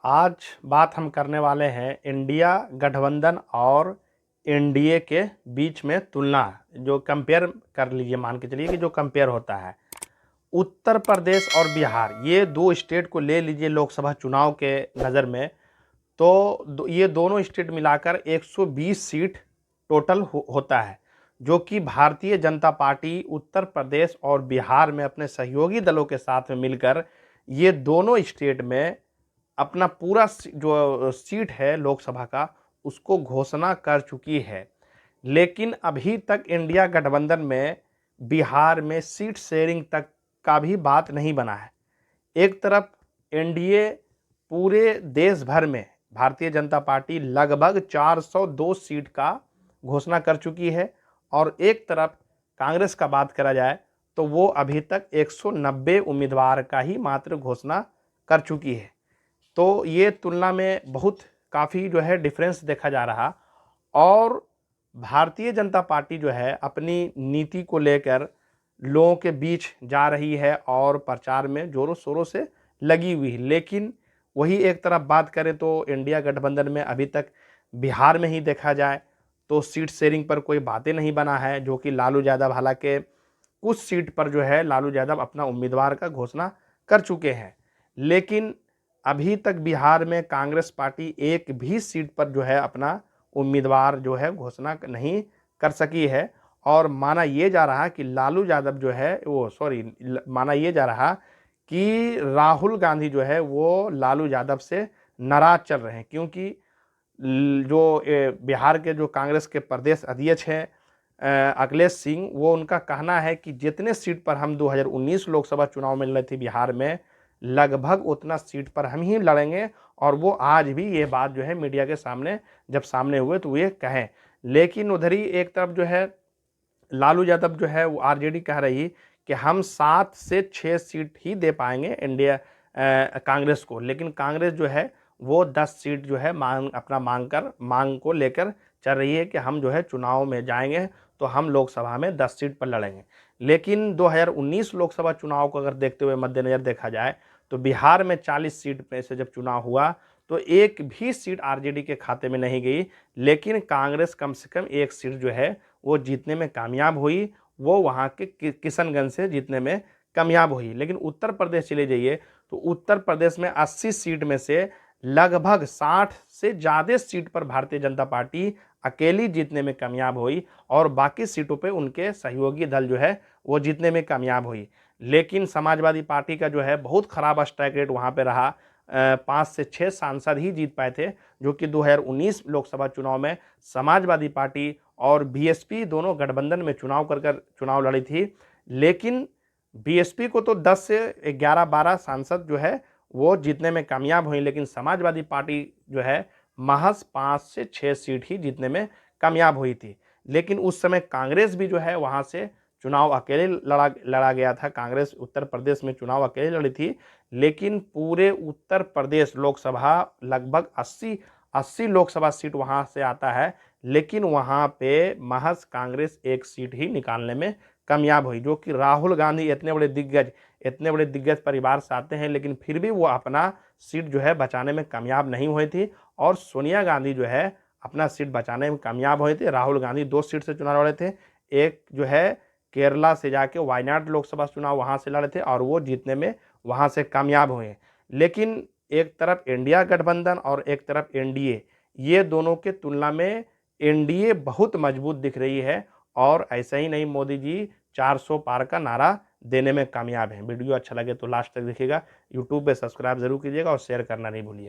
आज बात हम करने वाले हैं इंडिया गठबंधन और एनडीए के बीच में तुलना, जो कंपेयर कर लीजिए, मान के चलिए कि जो कंपेयर होता है उत्तर प्रदेश और बिहार, ये दो स्टेट को ले लीजिए लोकसभा चुनाव के नज़र में। तो ये दोनों स्टेट मिलाकर 120 सीट टोटल होता है, जो कि भारतीय जनता पार्टी उत्तर प्रदेश और बिहार में अपने सहयोगी दलों के साथ में मिलकर ये दोनों स्टेट में अपना पूरा जो सीट है लोकसभा का, उसको घोषणा कर चुकी है। लेकिन अभी तक इंडिया गठबंधन में बिहार में सीट शेयरिंग तक का भी बात नहीं बना है। एक तरफ एनडीए पूरे देश भर में भारतीय जनता पार्टी लगभग 402 सीट का घोषणा कर चुकी है, और एक तरफ कांग्रेस का बात करा जाए तो वो अभी तक 190 उम्मीदवार का ही मात्र घोषणा कर चुकी है। तो ये तुलना में बहुत काफ़ी जो है डिफरेंस देखा जा रहा, और भारतीय जनता पार्टी जो है अपनी नीति को लेकर लोगों के बीच जा रही है और प्रचार में जोरों शोरों से लगी हुई है। लेकिन वही एक तरफ बात करें तो इंडिया गठबंधन में अभी तक बिहार में ही देखा जाए तो सीट शेयरिंग पर कोई बातें नहीं बना है, जो कि लालू यादव, हालांकि कुछ सीट पर जो है लालू यादव अपना उम्मीदवार का घोषणा कर चुके हैं, लेकिन अभी तक बिहार में कांग्रेस पार्टी एक भी सीट पर जो है अपना उम्मीदवार जो है घोषणा नहीं कर सकी है। और माना ये जा रहा कि लालू यादव जो है माना ये जा रहा कि राहुल गांधी जो है वो लालू यादव से नाराज चल रहे हैं, क्योंकि जो बिहार के जो कांग्रेस के प्रदेश अध्यक्ष हैं अखिलेश सिंह, वो उनका कहना है कि जितने सीट पर हम 2019 लोकसभा चुनाव में लड़े थे बिहार में, लगभग उतना सीट पर हम ही लड़ेंगे। और वो आज भी ये बात जो है मीडिया के सामने जब सामने हुए तो ये कहें। लेकिन उधर ही एक तरफ जो है लालू यादव जो है वो आरजेडी कह रही कि हम 7 से 6 सीट ही दे पाएंगे इंडिया कांग्रेस को, लेकिन कांग्रेस जो है वो 10 सीट जो है मांग को लेकर चल रही है कि हम जो है चुनाव में जाएंगे तो हम लोकसभा में 10 सीट पर लड़ेंगे। लेकिन 2019 लोकसभा चुनाव को अगर देखते हुए मद्देनजर देखा जाए तो बिहार में 40 सीट में से जब चुनाव हुआ तो एक भी सीट आरजेडी के खाते में नहीं गई, लेकिन कांग्रेस कम से कम एक सीट जो है वो जीतने में कामयाब हुई, वो वहाँ के किशनगंज से जीतने में कामयाब हुई। लेकिन उत्तर प्रदेश चले जाइए तो उत्तर प्रदेश में 80 सीट में से लगभग 60 से ज़्यादा सीट पर भारतीय जनता पार्टी अकेली जीतने में कामयाब हुई, और बाकी सीटों पे उनके सहयोगी दल जो है वो जीतने में कामयाब हुई। लेकिन समाजवादी पार्टी का जो है बहुत खराब स्ट्राइक रेट वहाँ पे रहा। 5 से 6 सांसद ही जीत पाए थे, जो कि 2019 लोकसभा चुनाव में समाजवादी पार्टी और बीएसपी दोनों गठबंधन में चुनाव लड़ी थी। लेकिन बीएसपी को तो 10 से 11-12 सांसद जो है वो जीतने में कामयाब हुई, लेकिन समाजवादी पार्टी जो है महज 5 से 6 सीट ही जीतने में कामयाब हुई थी। लेकिन उस समय कांग्रेस भी जो है वहाँ से चुनाव अकेले लड़ा गया था। कांग्रेस उत्तर प्रदेश में चुनाव अकेले लड़ी थी, लेकिन पूरे उत्तर प्रदेश लोकसभा लगभग 80 लोकसभा सीट वहाँ से आता है, लेकिन वहाँ पे महज कांग्रेस एक सीट ही निकालने में कामयाब हुई, जो कि राहुल गांधी इतने बड़े दिग्गज परिवार से आते हैं, लेकिन फिर भी वो अपना सीट जो है बचाने में कामयाब नहीं हुई थी। और सोनिया गांधी जो है अपना सीट बचाने में कामयाब हुए थे। राहुल गांधी 2 सीट से चुनाव लड़े थे, एक जो है केरला से जाके वायनाड लोकसभा चुनाव वहाँ से लड़े थे और वो जीतने में वहाँ से कामयाब हुए। लेकिन एक तरफ इंडिया गठबंधन और एक तरफ एनडीए, ये दोनों के तुलना में एनडीए बहुत मजबूत दिख रही है। और ऐसा ही नहीं, मोदी जी 400 पार का नारा देने में कामयाब हैं। वीडियो अच्छा लगे तो लास्ट तक देखिएगा। यूट्यूब पे सब्सक्राइब जरूर कीजिएगा और शेयर करना नहीं भूलिएगा।